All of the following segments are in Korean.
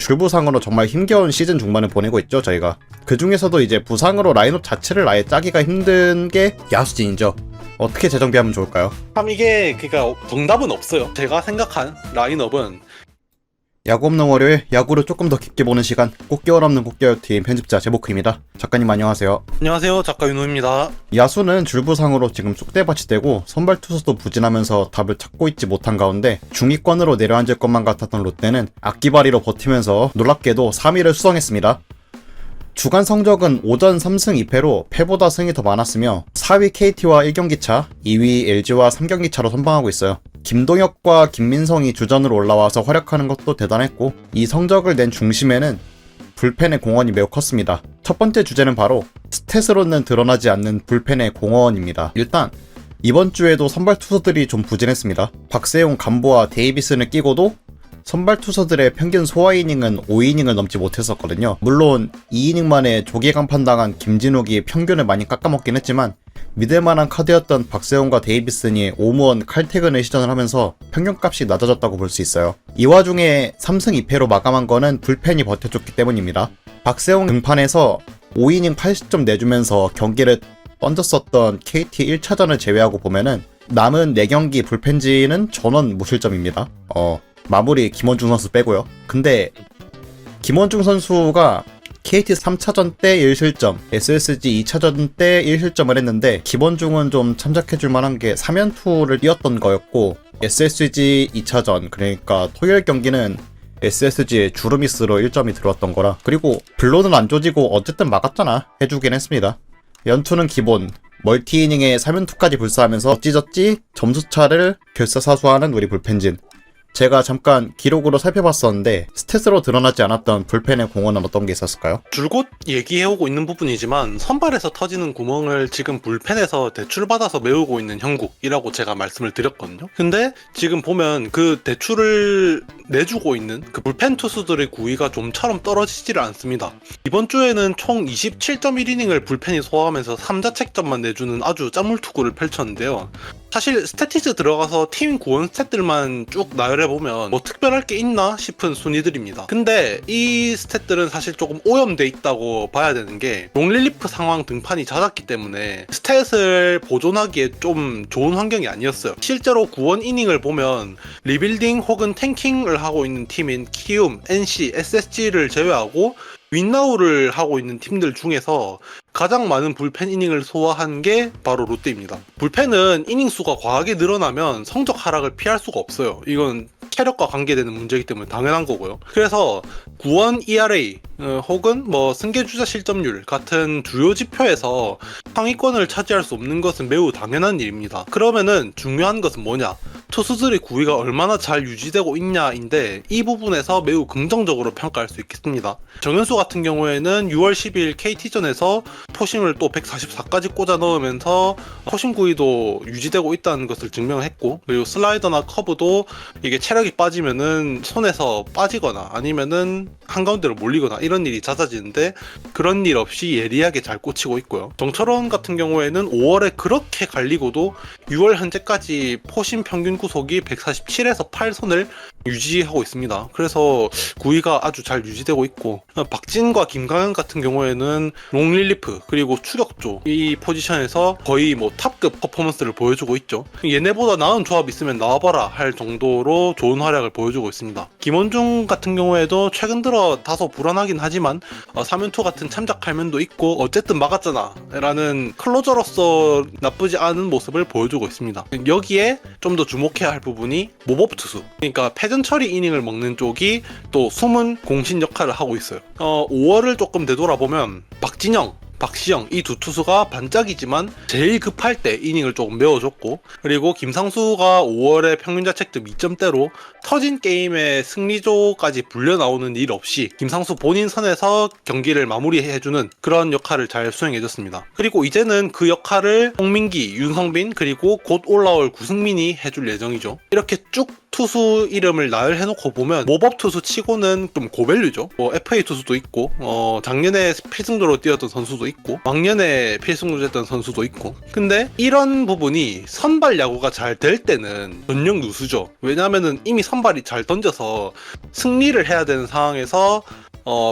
줄부상으로 정말 힘겨운 시즌 중반을 보내고 있죠, 저희가. 그 중에서도 이제 부상으로 라인업 자체를 아예 짜기가 힘든 게 야수진이죠. 어떻게 재정비하면 좋을까요? 참 이게 그러니까 정답은 없어요. 제가 생각한 라인업은 야구 없는 월요일, 야구를 조금 더 깊게 보는 시간, 꽃겨울 없는 꽃겨울팀 편집자 제보크입니다. 작가님 안녕하세요. 안녕하세요, 작가 윤호입니다. 야수는 줄부상으로 지금 쑥대밭이 되고 선발 투수도 부진하면서 답을 찾고 있지 못한 가운데 중위권으로 내려앉을 것만 같았던 롯데는 악기발이로 버티면서 놀랍게도 3위를 수성했습니다. 주간 성적은 오전 3승 2패로 패보다 승이 더 많았으며 4위 KT와 1경기 차, 2위 LG와 3경기 차로 선방하고 있어요. 김동혁과 김민성이 주전으로 올라와서 활약하는 것도 대단했고, 이 성적을 낸 중심에는 불펜의 공헌이 매우 컸습니다. 첫 번째 주제는 바로 스탯으로는 드러나지 않는 불펜의 공헌입니다. 일단 이번 주에도 선발 투수들이 좀 부진했습니다. 박세용, 간보와 데이비슨을 끼고도 선발 투수들의 평균 소화 이닝은 5이닝을 넘지 못했었거든요. 물론 2이닝 만에 조기 강판당한 김진욱이 평균을 많이 깎아먹긴 했지만 믿을만한 카드였던 박세용과 데이비슨이 오무원 칼퇴근을 시전을 하면서 평균값이 낮아졌다고 볼 수 있어요. 이 와중에 3승 2패로 마감한 거는 불펜이 버텨줬기 때문입니다. 박세용 등판에서 5이닝 80점 내주면서 경기를 던졌었던 KT 1차전을 제외하고 보면은 남은 4경기 불펜진은 전원 무실점입니다. 마무리 김원중 선수 빼고요. 근데 김원중 선수가 KT 3차전 때 1실점, SSG 2차전 때 1실점을 했는데 김원중은 좀 참작해줄 만한 게 3연투를 뛰었던 거였고 SSG 2차전, 그러니까 토요일 경기는 SSG의 주루미스로 1점이 들어왔던 거라. 그리고 블로는 안 조지고 어쨌든 막았잖아 해주긴 했습니다. 연투는 기본, 멀티이닝에 3연투까지 불사하면서 어찌저찌 점수차를 결사사수하는 우리 불펜진. 제가 잠깐 기록으로 살펴봤었는데 스탯으로 드러나지 않았던 불펜의 공헌은 어떤 게 있었을까요? 줄곧 얘기해오고 있는 부분이지만 선발에서 터지는 구멍을 지금 불펜에서 대출받아서 메우고 있는 형국이라고 제가 말씀을 드렸거든요. 근데 지금 보면 그 대출을 내주고 있는 그 불펜 투수들의 구위가 좀처럼 떨어지지를 않습니다. 이번 주에는 총 27.1이닝을 불펜이 소화하면서 3자책점만 내주는 아주 짠물투구를 펼쳤는데요. 사실 스태티스 들어가서 팀 구원 스탯들만 쭉 나열해보면 뭐 특별할 게 있나 싶은 순위들입니다. 근데 이 스탯들은 사실 조금 오염돼 있다고 봐야 되는 게 롱릴리프 상황 등판이 잦았기 때문에 스탯을 보존하기에 좀 좋은 환경이 아니었어요. 실제로 구원 이닝을 보면 리빌딩 혹은 탱킹을 하고 있는 팀인 키움, NC, SSG를 제외하고 윈나우를 하고 있는 팀들 중에서 가장 많은 불펜 이닝을 소화한 게 바로 롯데입니다. 불펜은 이닝 수가 과하게 늘어나면 성적 하락을 피할 수가 없어요. 이건 체력과 관계되는 문제이기 때문에 당연한 거고요. 그래서 구원 ERA 혹은 뭐 승계주자 실점률 같은 주요 지표에서 상위권을 차지할 수 없는 것은 매우 당연한 일입니다. 그러면은 중요한 것은 뭐냐? 투수들의 구위가 얼마나 잘 유지되고 있냐인데 이 부분에서 매우 긍정적으로 평가할 수 있겠습니다. 정현수 같은 경우에는 6월 10일 KT전에서 포심을 또 144까지 꽂아 넣으면서 포심 구위도 유지되고 있다는 것을 증명했고, 그리고 슬라이더나 커브도 이게 체력이 빠지면은 손에서 빠지거나 아니면은 한가운데로 몰리거나 이런 일이 잦아지는데 그런 일 없이 예리하게 잘 꽂히고 있고요. 정철원 같은 경우에는 5월에 그렇게 갈리고도 6월 현재까지 포심 평균 구속이 147에서 8선을 유지하고 있습니다. 그래서 구위가 아주 잘 유지되고 있고, 박진과 김강현 같은 경우에는 롱릴리프 그리고 추격조 이 포지션에서 거의 뭐 탑급 퍼포먼스를 보여주고 있죠. 얘네보다 나은 조합 있으면 나와봐라 할 정도로 좋은 활약을 보여주고 있습니다. 김원중 같은 경우에도 최근 들어 다소 불안하긴 하지만 3연투 같은 참작 할면도 있고 어쨌든 막았잖아 라는 클로저로서 나쁘지 않은 모습을 보여주고 있습니다. 여기에 좀 더 주목해야 할 부분이 모법 투수, 그러니까 패전 처리 이닝을 먹는 쪽이 또 숨은 공신 역할을 하고 있어요. 5월을 조금 되돌아보면 박진영, 박시영 이 두 투수가 반짝이지만 제일 급할 때 이닝을 조금 메워줬고, 그리고 김상수가 5월에 평균 자책점 2점대로 터진 게임의 승리조까지 불려 나오는 일 없이 김상수 본인 선에서 경기를 마무리해주는 그런 역할을 잘 수행해줬습니다. 그리고 이제는 그 역할을 홍민기, 윤성빈 그리고 곧 올라올 구승민이 해줄 예정이죠. 이렇게 쭉 투수 이름을 나열해놓고 보면 모법 투수 치고는 좀 고밸류죠. 뭐 FA 투수도 있고 작년에 필승조로 뛰었던 선수도 있고 왕년에 필승조 됐던 선수도 있고. 근데 이런 부분이 선발 야구가 잘 될 때는 전력 누수죠. 왜냐하면은 이미 선발이 잘 던져서 승리를 해야 되는 상황에서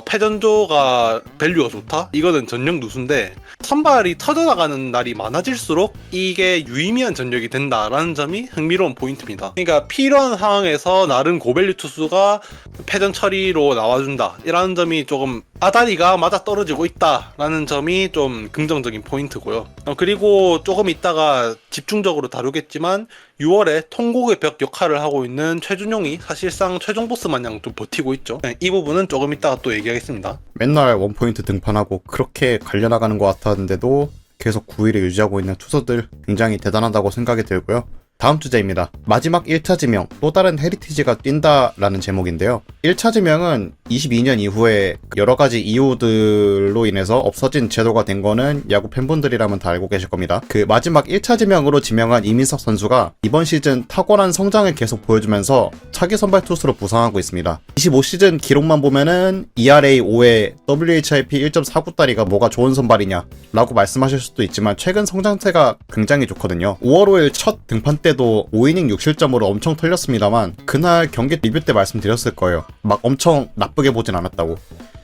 패전조가 밸류가 좋다? 이거는 전력 누수인데 선발이 터져나가는 날이 많아질수록 이게 유의미한 전력이 된다라는 점이 흥미로운 포인트입니다. 그러니까 필요한 상황에서 나름 고밸류 투수가 패전 처리로 나와준다 이라는 점이 조금 아다리가 맞아 떨어지고 있다라는 점이 좀 긍정적인 포인트고요. 그리고 조금 이따가 집중적으로 다루겠지만 6월에 통곡의 벽 역할을 하고 있는 최준용이 사실상 최종 보스 마냥 좀 버티고 있죠. 이 부분은 조금 이따가 또 얘기하겠습니다. 맨날 원포인트 등판하고 그렇게 갈려나가는 것 같았는데도 계속 9위를 유지하고 있는 투수들 굉장히 대단하다고 생각이 들고요. 다음 주제입니다. 마지막 1차 지명, 또 다른 헤리티지가 뛴다라는 제목인데요. 1차 지명은 22년 이후에 여러가지 이유들로 인해서 없어진 제도가 된 거는 야구 팬분들이라면 다 알고 계실 겁니다. 그 마지막 1차 지명으로 지명한 이민석 선수가 이번 시즌 탁월한 성장을 계속 보여주면서 차기 선발 투수로 부상하고 있습니다. 25시즌 기록만 보면은 ERA 5에 WHIP 1.49따리가 뭐가 좋은 선발이냐 라고 말씀하실 수도 있지만 최근 성장세가 굉장히 좋거든요. 5월 5일 첫 등판 때도 5이닝 6실점으로 엄청 털렸습니다만 그날 경기 리뷰 때 말씀드렸을 거예요. 막 엄청 나쁘게 보진 않았다고.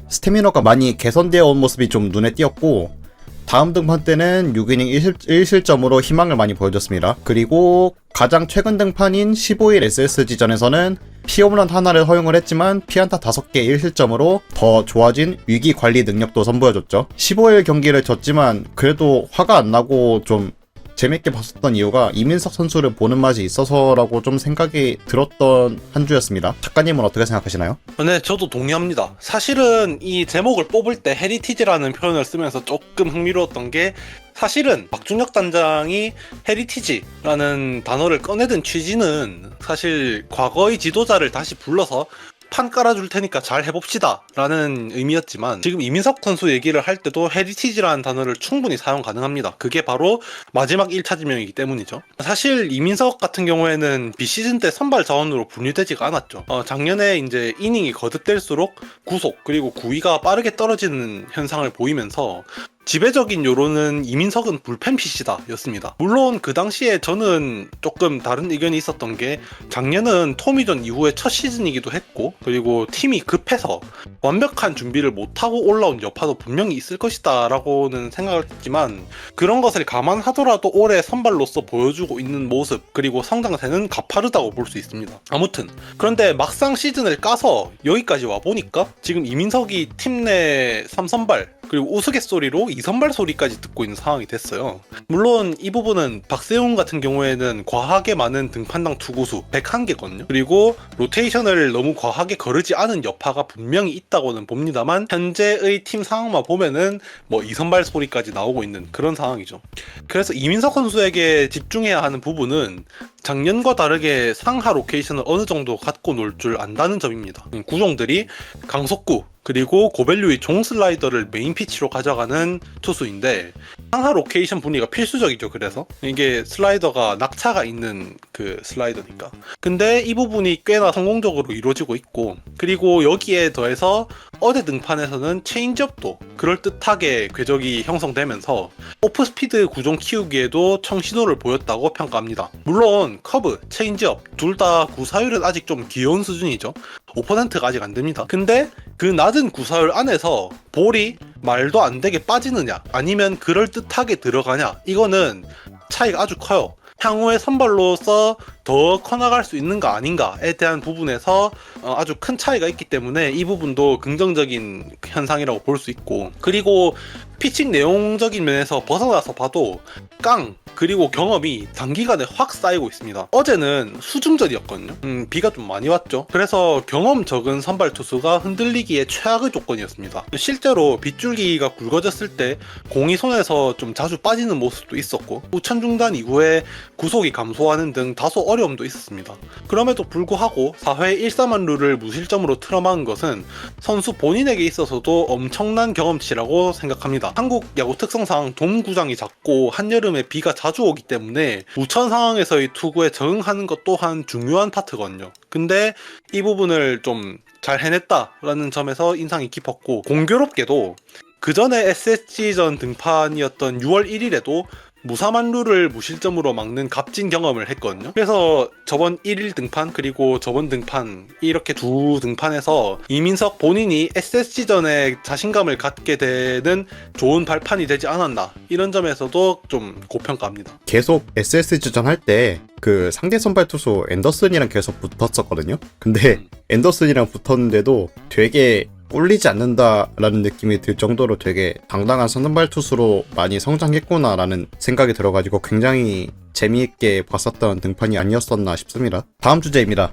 스태미너가 많이 개선되어 온 모습이 좀 눈에 띄었고 다음 등판 때는 6이닝 1실점으로 희망을 많이 보여줬습니다. 그리고 가장 최근 등판인 15일 SSG전에서는 피홈런 하나를 허용을 했지만 피안타 5개 1실점으로 더 좋아진 위기 관리 능력도 선보여줬죠. 15일 경기를 졌지만 그래도 화가 안 나고 좀 재밌게 봤었던 이유가 이민석 선수를 보는 맛이 있어서라고 좀 생각이 들었던 한 주였습니다. 작가님은 어떻게 생각하시나요? 네, 저도 동의합니다. 사실은 이 제목을 뽑을 때 헤리티지라는 표현을 쓰면서 조금 흥미로웠던 게 사실은 박준혁 단장이 헤리티지라는 단어를 꺼내든 취지는 사실 과거의 지도자를 다시 불러서 판 깔아줄 테니까 잘 해봅시다 라는 의미였지만 지금 이민석 선수 얘기를 할 때도 헤리티지라는 단어를 충분히 사용 가능합니다. 그게 바로 마지막 1차 지명이기 때문이죠. 사실 이민석 같은 경우에는 비시즌 때 선발 자원으로 분류되지가 않았죠. 작년에 이제 이닝이 거듭될수록 구속 그리고 구위가 빠르게 떨어지는 현상을 보이면서 지배적인 여론은 이민석은 불펜 PC다 였습니다. 물론 그 당시에 저는 조금 다른 의견이 있었던 게 작년은 토미전 이후에 첫 시즌이기도 했고 그리고 팀이 급해서 완벽한 준비를 못하고 올라온 여파도 분명히 있을 것이다 라고는 생각을 했지만 그런 것을 감안하더라도 올해 선발로서 보여주고 있는 모습 그리고 성장세는 가파르다고 볼 수 있습니다. 아무튼 그런데 막상 시즌을 까서 여기까지 와보니까 지금 이민석이 팀 내 3선발 그리고 우스갯소리로 2선발 소리까지 듣고 있는 상황이 됐어요. 물론 이 부분은 박세웅 같은 경우에는 과하게 많은 등판당 투구수 101개거든요. 그리고 로테이션을 너무 과하게 거르지 않은 여파가 분명히 있다고는 봅니다만 현재의 팀 상황만 보면은 뭐 2선발 소리까지 나오고 있는 그런 상황이죠. 그래서 이민석 선수에게 집중해야 하는 부분은 작년과 다르게 상하 로케이션을 어느 정도 갖고 놀 줄 안다는 점입니다. 구종들이 강속구 그리고 고밸류의 종 슬라이더를 메인 피치로 가져가는 투수인데 상하 로케이션 분위기가 필수적이죠. 그래서 이게 슬라이더가 낙차가 있는 그 슬라이더니까. 근데 이 부분이 꽤나 성공적으로 이루어지고 있고 그리고 여기에 더해서 어제 등판에서는 체인지업도 그럴듯하게 궤적이 형성되면서 오프스피드 구종 키우기에도 청신호를 보였다고 평가합니다. 물론 커브, 체인지업 둘 다 구사율은 아직 좀 귀여운 수준이죠. 5%가 아직 안 됩니다. 근데 그 낮은 구사율 안에서 볼이 말도 안 되게 빠지느냐 아니면 그럴듯하게 들어가냐 이거는 차이가 아주 커요. 향후에 선발로서 더 커나갈 수 있는가 아닌가에 대한 부분에서 아주 큰 차이가 있기 때문에 이 부분도 긍정적인 현상이라고 볼 수 있고 그리고 피칭 내용적인 면에서 벗어나서 봐도 깡 그리고 경험이 단기간에 확 쌓이고 있습니다. 어제는 수중전이었거든요. 비가 좀 많이 왔죠. 그래서 경험 적은 선발 투수가 흔들리기에 최악의 조건이었습니다. 실제로 빗줄기가 굵어졌을 때 공이 손에서 좀 자주 빠지는 모습도 있었고 우천 중단 이후에 구속이 감소하는 등 다소 어려움도 있었습니다. 그럼에도 불구하고 4회 1-4만 룰을 무실점으로 틀어막은 것은 선수 본인에게 있어서 입장에서도 엄청난 경험치라고 생각합니다. 한국 야구 특성상 돔구장이 작고 한여름에 비가 자주 오기 때문에 우천 상황에서의 투구에 적응하는 것 또한 중요한 파트거든요. 근데 이 부분을 좀 잘 해냈다라는 점에서 인상이 깊었고, 공교롭게도 그 전에 SSG전 등판이었던 6월 1일에도 무사만루를 무실점으로 막는 값진 경험을 했거든요. 그래서 저번 1일 등판 그리고 저번 등판 이렇게 두 등판에서 이민석 본인이 SSG전에 자신감을 갖게 되는 좋은 발판이 되지 않았나, 이런 점에서도 좀 고평가합니다. 계속 SSG전 할 때 그 상대 선발 투수 앤더슨이랑 계속 붙었었거든요. 근데 앤더슨이랑 붙었는데도 되게 꿀리지 않는다라는 느낌이 들 정도로 되게 당당한 선발 투수로 많이 성장했구나라는 생각이 들어가지고 굉장히 재미있게 봤었던 등판이 아니었었나 싶습니다. 다음 주제입니다.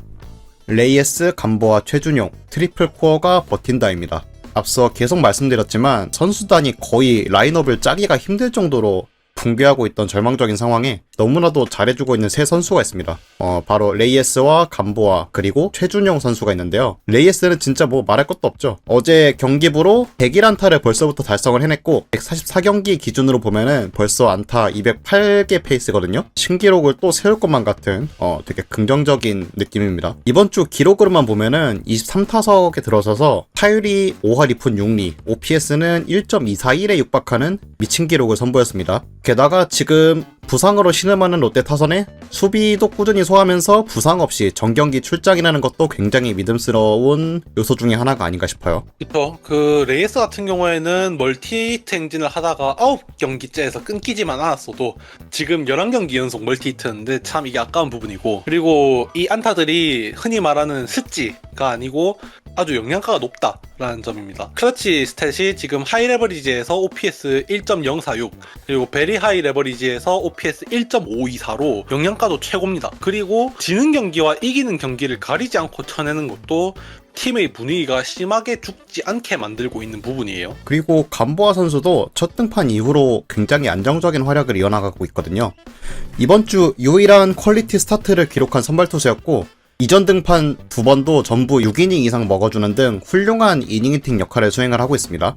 레이에스, 감보와 최준용, 트리플 코어가 버틴다입니다. 앞서 계속 말씀드렸지만 선수단이 거의 라인업을 짜기가 힘들 정도로 붕괴하고 있던 절망적인 상황에 너무나도 잘해주고 있는 세 선수가 있습니다. 바로 레이에스와 감보아 그리고 최준용 선수가 있는데요. 레이에스는 진짜 뭐 말할 것도 없죠. 어제 경기부로 101안타를 벌써부터 달성을 해냈고 144경기 기준으로 보면은 벌써 안타 208개 페이스거든요. 신기록을 또 세울 것만 같은 되게 긍정적인 느낌입니다. 이번 주 기록으로만 보면은 23타석에 들어서서 타율이 5할 2푼 6리, OPS는 1.241에 육박하는 미친 기록을 선보였습니다. 게다가 지금 부상으로 신음하는 롯데 타선에 수비도 꾸준히 소화하면서 부상 없이 정경기 출장이라는 것도 굉장히 믿음스러운 요소 중에 하나가 아닌가 싶어요. 그쵸. 그 레이스 같은 경우에는 멀티히트 행진을 하다가 9경기째에서 끊기지만 않았어도 지금 11경기 연속 멀티히트였는데 참 이게 아까운 부분이고, 그리고 이 안타들이 흔히 말하는 스찌가 아니고 아주 영양가가 높다라는 점입니다. 클러치 스탯이 지금 하이 레버리지에서 OPS 1.046 그리고 베리 하이 레버리지에서 OPS 1.524로 영양가도 최고입니다. 그리고 지는 경기와 이기는 경기를 가리지 않고 쳐내는 것도 팀의 분위기가 심하게 죽지 않게 만들고 있는 부분이에요. 그리고 감보아 선수도 첫 등판 이후로 굉장히 안정적인 활약을 이어나가고 있거든요. 이번 주 유일한 퀄리티 스타트를 기록한 선발 투수였고 이전 등판 두 번도 전부 6이닝 이상 먹어주는 등 훌륭한 이닝히팅 역할을 수행을 하고 있습니다.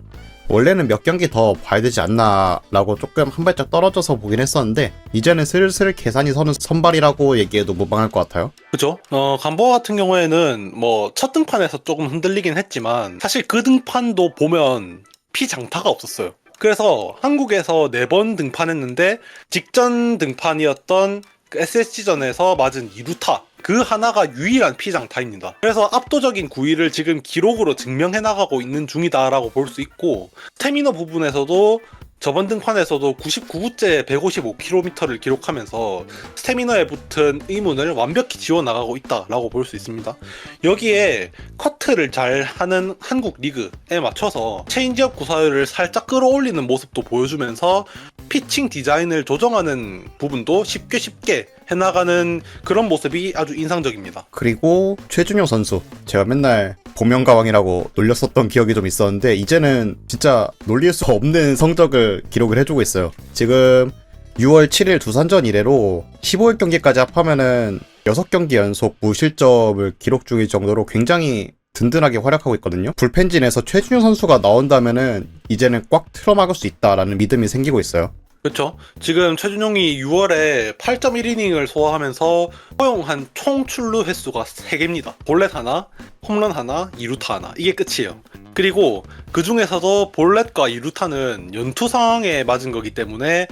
원래는 몇 경기 더 봐야 되지 않나 라고 조금 한 발짝 떨어져서 보긴 했었는데 이제는 슬슬 계산이 서는 선발이라고 얘기해도 무방할 것 같아요. 그죠? 감보 같은 경우에는 뭐 첫 등판에서 조금 흔들리긴 했지만 사실 그 등판도 보면 피장타가 없었어요. 그래서 한국에서 4번 등판했는데 직전 등판이었던 그 SSG전에서 맞은 2루타 그 하나가 유일한 피장타입니다. 그래서 압도적인 구위를 지금 기록으로 증명해 나가고 있는 중이다라고 볼 수 있고, 스태미너 부분에서도 저번 등판에서도 99구째 155km를 기록하면서 스태미너에 붙은 의문을 완벽히 지워나가고 있다라고 볼 수 있습니다. 여기에 커트를 잘 하는 한국 리그에 맞춰서 체인지업 구사율을 살짝 끌어올리는 모습도 보여주면서 피칭 디자인을 조정하는 부분도 쉽게 해나가는 그런 모습이 아주 인상적입니다. 그리고 최준용 선수, 제가 맨날 복면가왕이라고 놀렸었던 기억이 좀 있었는데 이제는 진짜 놀릴 수 없는 성적을 기록을 해주고 있어요. 지금 6월 7일 두산전 이래로 15일 경기까지 합하면은 6경기 연속 무실점을 기록 중일 정도로 굉장히 든든하게 활약하고 있거든요. 불펜진에서 최준용 선수가 나온다면은 이제는 꽉 틀어막을 수 있다라는 믿음이 생기고 있어요. 그렇죠. 지금 최준용이 6월에 8.1이닝을 소화하면서 허용한 총 출루 횟수가 3개입니다. 볼넷 하나, 홈런 하나, 2루타 하나. 이게 끝이에요. 그리고 그 중에서도 볼넷과 2루타는 연투 상황에 맞은 거기 때문에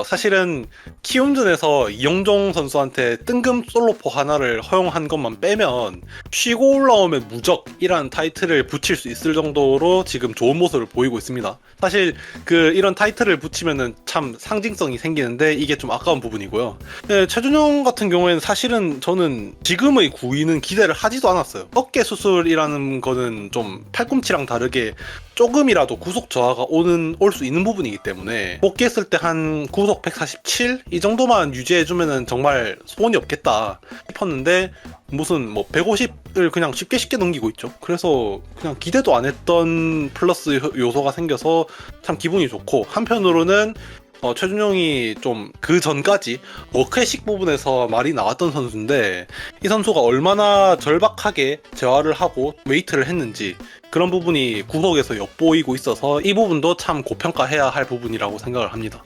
사실은 키움전에서 이영종 선수한테 뜬금 솔로포 하나를 허용한 것만 빼면 쉬고 올라오면 무적이라는 타이틀을 붙일 수 있을 정도로 지금 좋은 모습을 보이고 있습니다. 사실 이런 타이틀을 붙이면은 참 상징성이 생기는데 이게 좀 아까운 부분이고요. 네, 최준용 같은 경우에는 사실은 저는 지금의 구위는 기대를 하지도 않았어요. 어깨 수술이라는 거는 좀 팔꿈치랑 다르게 조금이라도 구속 저하가 올 수 있는 부분이기 때문에 복귀했을 때 한 구속 147 이 정도만 유지해주면은 정말 소원이 없겠다 싶었는데 무슨 뭐 150을 그냥 쉽게 넘기고 있죠. 그래서 그냥 기대도 안 했던 플러스 요소가 생겨서 참 기분이 좋고, 한편으로는 최준용이 좀 그 전까지 워크의식 부분에서 말이 나왔던 선수인데 이 선수가 얼마나 절박하게 재활을 하고 웨이트를 했는지 그런 부분이 구석에서 엿보이고 있어서 이 부분도 참 고평가해야 할 부분이라고 생각을 합니다.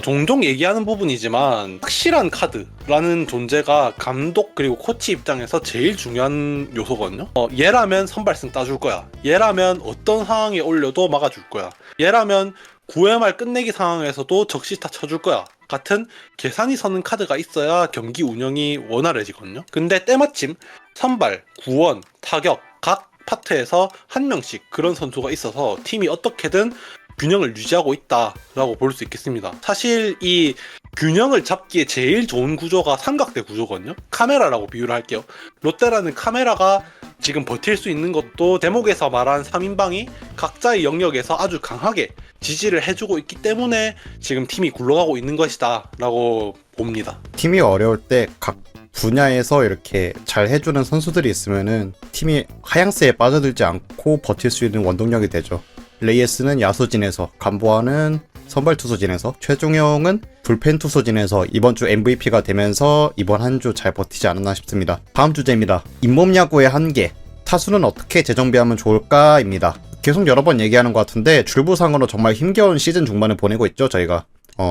종종 얘기하는 부분이지만 확실한 카드라는 존재가 감독 그리고 코치 입장에서 제일 중요한 요소거든요. 얘라면 선발승 따줄 거야. 얘라면 어떤 상황에 올려도 막아줄 거야. 얘라면 9회 말 끝내기 상황에서도 적시타 쳐줄 거야. 같은 계산이 서는 카드가 있어야 경기 운영이 원활해지거든요. 근데 때마침 선발, 구원, 타격 각 파트에서 한 명씩 그런 선수가 있어서 팀이 어떻게든 균형을 유지하고 있다라고 볼 수 있겠습니다. 사실 이 균형을 잡기에 제일 좋은 구조가 삼각대 구조거든요. 카메라라고 비유를 할게요. 롯데라는 카메라가 지금 버틸 수 있는 것도 대목에서 말한 3인방이 각자의 영역에서 아주 강하게 지지를 해주고 있기 때문에 지금 팀이 굴러가고 있는 것이다 라고 봅니다. 팀이 어려울 때 각 분야에서 이렇게 잘 해주는 선수들이 있으면은 팀이 하향세에 빠져들지 않고 버틸 수 있는 원동력이 되죠. 레이에스는 야수진에서, 간보아는 선발 투수진에서, 최중용은 불펜 투수진에서 이번 주 MVP가 되면서 이번 한 주 잘 버티지 않았나 싶습니다. 다음 주제입니다. 잇몸 야구의 한계. 타수는 어떻게 재정비하면 좋을까입니다. 계속 여러 번 얘기하는 것 같은데 줄부상으로 정말 힘겨운 시즌 중반을 보내고 있죠, 저희가.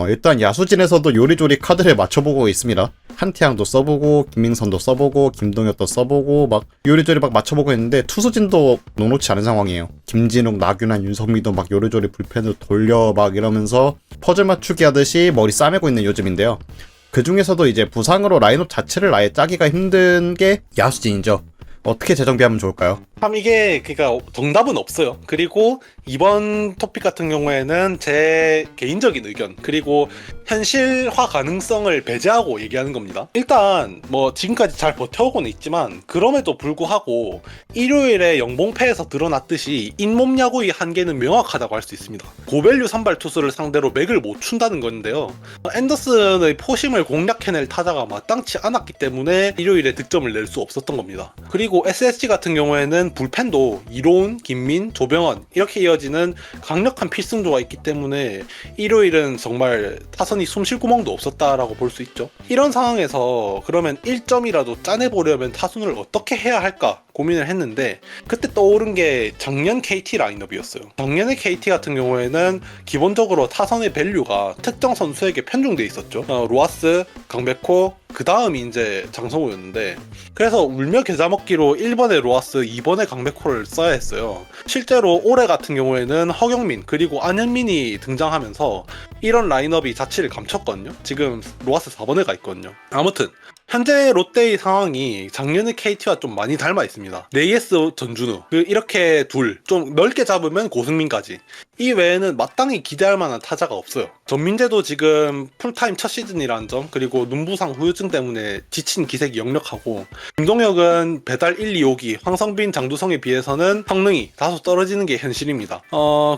일단 야수진에서도 요리조리 카드를 맞춰보고 있습니다. 한태양도 써보고 김민선도 써보고 김동엽도 써보고 막 요리조리 막 맞춰보고 있는데 투수진도 녹록치 않은 상황이에요. 김진욱, 나균환, 윤성미도 막 요리조리 불펜을 돌려 막 이러면서 퍼즐 맞추기 하듯이 머리 싸매고 있는 요즘인데요. 그 중에서도 이제 부상으로 라인업 자체를 아예 짜기가 힘든 게 야수진이죠. 어떻게 재정비하면 좋을까요? 참 이게 그러니까 정답은 없어요. 그리고 이번 토픽 같은 경우에는 제 개인적인 의견 그리고 현실화 가능성을 배제하고 얘기하는 겁니다. 일단 뭐 지금까지 잘 버텨오고는 있지만 그럼에도 불구하고 일요일에 영봉패에서 드러났듯이 잇몸 야구의 한계는 명확하다고 할 수 있습니다. 고밸류 선발 투수를 상대로 맥을 못 춘다는 건데요. 앤더슨의 포심을 공략해낼 타자가 마땅치 않았기 때문에 일요일에 득점을 낼 수 없었던 겁니다. 그리고 SSG 같은 경우에는 불펜도 이로운, 김민, 조병헌 이렇게 이어지는 강력한 필승조가 있기 때문에 일요일은 정말 타선이 숨쉴 구멍도 없었다라고 볼 수 있죠. 이런 상황에서 그러면 1점이라도 짜내보려면 타순을 어떻게 해야 할까 고민을 했는데 그때 떠오른 게 작년 KT 라인업이었어요. 작년의 KT 같은 경우에는 기본적으로 타선의 밸류가 특정 선수에게 편중돼 있었죠. 로하스, 강백호, 그 다음이 이제 장성우였는데 그래서 울며 겨자 먹기로 1번에 로하스, 2번에 강백호를 써야 했어요. 실제로 올해 같은 경우에는 허경민 그리고 안현민이 등장하면서 이런 라인업이 자취를 감췄거든요. 지금 로하스 4번에 가 있거든요. 아무튼 현재 롯데의 상황이 작년의 KT와 좀 많이 닮아 있습니다. 레이에스, 전준우 이렇게 둘 좀 넓게 잡으면 고승민까지 이 외에는 마땅히 기대할 만한 타자가 없어요. 전민재도 지금 풀타임 첫 시즌이라는 점 그리고 눈부상 후유증 때문에 지친 기색이 역력하고 김동혁은 배달 1, 2호기 황성빈, 장두성에 비해서는 성능이 다소 떨어지는 게 현실입니다.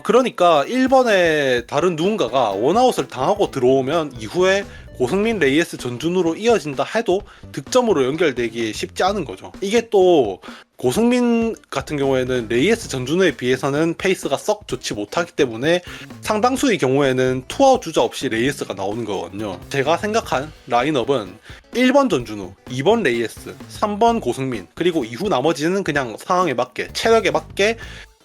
그러니까 1번에 다른 누군가가 원아웃을 당하고 들어오면 이후에 고승민, 레이에스, 전준우로 이어진다 해도 득점으로 연결되기 쉽지 않은 거죠. 이게 또 고승민 같은 경우에는 레이에스, 전준우에 비해서는 페이스가 썩 좋지 못하기 때문에 상당수의 경우에는 투아웃 주자 없이 레이에스가 나오는 거거든요. 제가 생각한 라인업은 1번 전준우, 2번 레이에스, 3번 고승민 그리고 이후 나머지는 그냥 상황에 맞게 체력에 맞게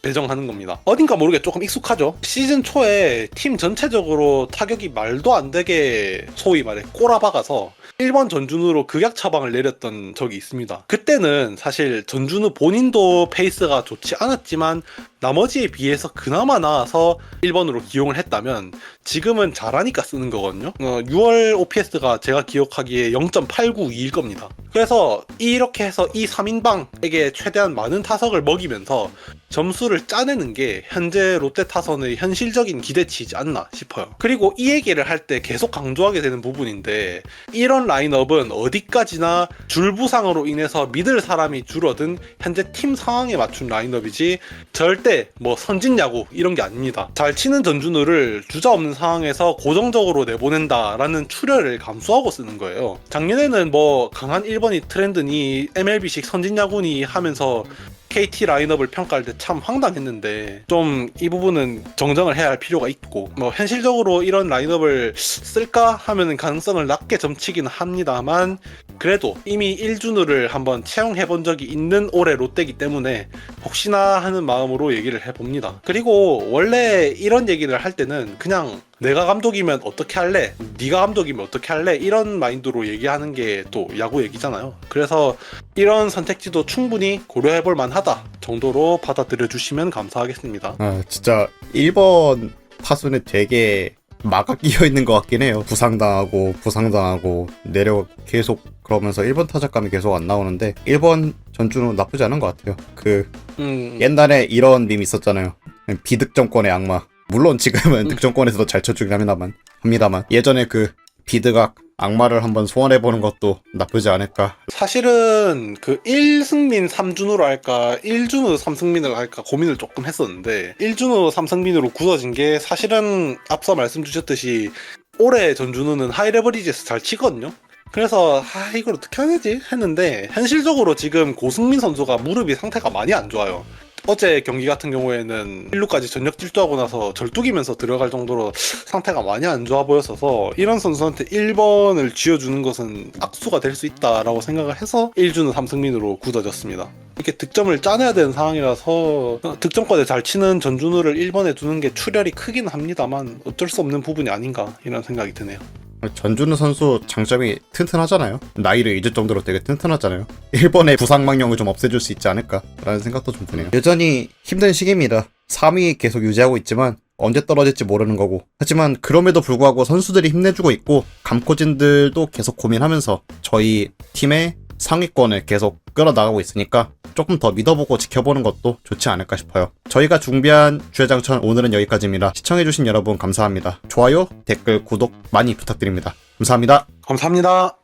배정하는 겁니다. 어딘가 모르게 조금 익숙하죠. 시즌 초에 팀 전체적으로 타격이 말도 안 되게 소위 말해 꼬라박아서 1번 전준우로 극약 처방을 내렸던 적이 있습니다. 그때는 사실 전준우 본인도 페이스가 좋지 않았지만 나머지에 비해서 그나마 나아서 1번으로 기용을 했다면 지금은 잘하니까 쓰는 거거든요. 6월 OPS가 제가 기억하기에 0.892일 겁니다. 그래서 이렇게 해서 이 3인방에게 최대한 많은 타석을 먹이면서 점수를 짜내는 게 현재 롯데 타선의 현실적인 기대치이지 않나 싶어요. 그리고 이 얘기를 할 때 계속 강조하게 되는 부분인데 이런 라인업은 어디까지나 줄부상으로 인해서 믿을 사람이 줄어든 현재 팀 상황에 맞춘 라인업이지 절대 절대 뭐 선진야구 이런 게 아닙니다. 잘 치는 전준우를 주자 없는 상황에서 고정적으로 내보낸다라는 출혈을 감수하고 쓰는 거예요. 작년에는 뭐 강한 1번이 트렌드니 MLB식 선진야구니 하면서 KT 라인업을 평가할 때 참 황당했는데 좀 이 부분은 정정을 해야 할 필요가 있고, 뭐 현실적으로 이런 라인업을 쓸까 하면 가능성을 낮게 점치긴 합니다만, 그래도 이미 1준우를 한번 채용해 본 적이 있는 올해 롯데이기 때문에 혹시나 하는 마음으로 얘기를 해봅니다. 그리고 원래 이런 얘기를 할 때는 그냥 내가 감독이면 어떻게 할래? 네가 감독이면 어떻게 할래? 이런 마인드로 얘기하는 게 또 야구 얘기잖아요. 그래서 이런 선택지도 충분히 고려해볼 만하다 정도로 받아들여 주시면 감사하겠습니다. 진짜 1번 타순에 되게 막아 끼어 있는 것 같긴 해요. 부상당하고 내려 계속 그러면서 1번 타작감이 계속 안 나오는데 1번 전준우 나쁘지 않은 것 같아요. 옛날에 이런 밈 있었잖아요. 비득점권의 악마. 물론 지금은 득점권에서도 잘 쳐주긴 합니다만 예전에 그 비드각 악마를 한번 소환해보는 것도 나쁘지 않을까. 사실은 그 1승민 3준우로 할까 1준우 3승민을 할까 고민을 조금 했었는데 1준우 3승민으로 굳어진 게, 사실은 앞서 말씀 주셨듯이 올해 전준우는 하이레버리지에서 잘 치거든요. 그래서 이걸 어떻게 해야 되지 했는데, 현실적으로 지금 고승민 선수가 무릎이 상태가 많이 안 좋아요. 어제 경기 같은 경우에는 1루까지 전력 질주하고 나서 절뚝이면서 들어갈 정도로 상태가 많이 안 좋아 보였어서, 이런 선수한테 1번을 쥐어주는 것은 악수가 될 수 있다라고 생각을 해서 1준우 3승민으로 굳어졌습니다. 이렇게 득점을 짜내야 되는 상황이라서 득점권에 잘 치는 전준우를 1번에 두는 게 출혈이 크긴 합니다만 어쩔 수 없는 부분이 아닌가 이런 생각이 드네요. 전준우 선수 장점이 튼튼하잖아요. 나이를 잊을 정도로 되게 튼튼하잖아요. 1번의 부상망령을 좀 없애줄 수 있지 않을까라는 생각도 좀 드네요. 여전히 힘든 시기입니다. 3위 계속 유지하고 있지만 언제 떨어질지 모르는 거고, 하지만 그럼에도 불구하고 선수들이 힘내주고 있고 감코진들도 계속 고민하면서 저희 팀의 상위권을 계속 끌어나가고 있으니까 조금 더 믿어보고 지켜보는 것도 좋지 않을까 싶어요. 저희가 준비한 주회장천 오늘은 여기까지입니다. 시청해주신 여러분 감사합니다. 좋아요, 댓글, 구독 많이 부탁드립니다. 감사합니다. 감사합니다.